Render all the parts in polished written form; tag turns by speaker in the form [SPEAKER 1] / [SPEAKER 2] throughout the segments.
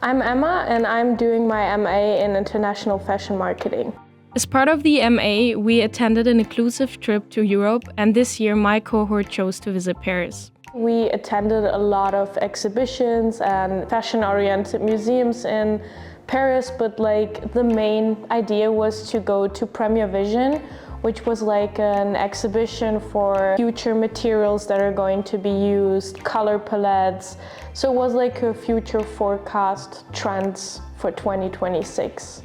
[SPEAKER 1] I'm Emma and I'm doing my MA in International Fashion Marketing.
[SPEAKER 2] As part of the MA, we attended an inclusive trip to Europe, and this year my cohort chose to visit Paris.
[SPEAKER 1] We attended a lot of exhibitions and fashion-oriented museums in Paris, but the main idea was to go to Premier Vision, which was an exhibition for future materials that are going to be used, color palettes. So it was a future forecast trends for 2026.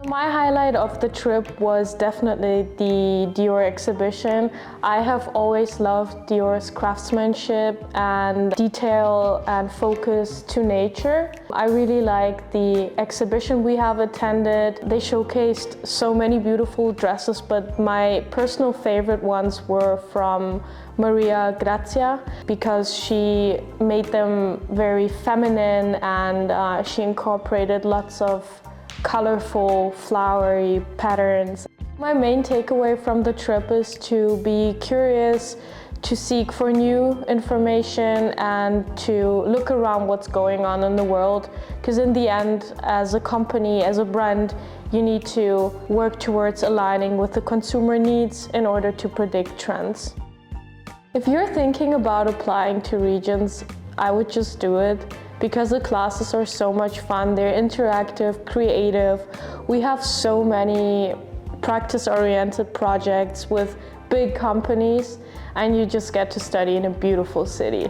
[SPEAKER 1] My highlight of the trip was definitely the Dior exhibition. I have always loved Dior's craftsmanship and detail and focus to nature. I really like the exhibition we have attended. They showcased so many beautiful dresses, but my personal favorite ones were from Maria Grazia because she made them very feminine and she incorporated lots of colorful, flowery patterns. My main takeaway from the trip is to be curious, to seek for new information and to look around what's going on in the world. Because in the end, as a company, as a brand, you need to work towards aligning with the consumer needs in order to predict trends. If you're thinking about applying to Regents, I would just do it. Because the classes are so much fun, they're interactive, creative. We have so many practice-oriented projects with big companies, and you just get to study in a beautiful city.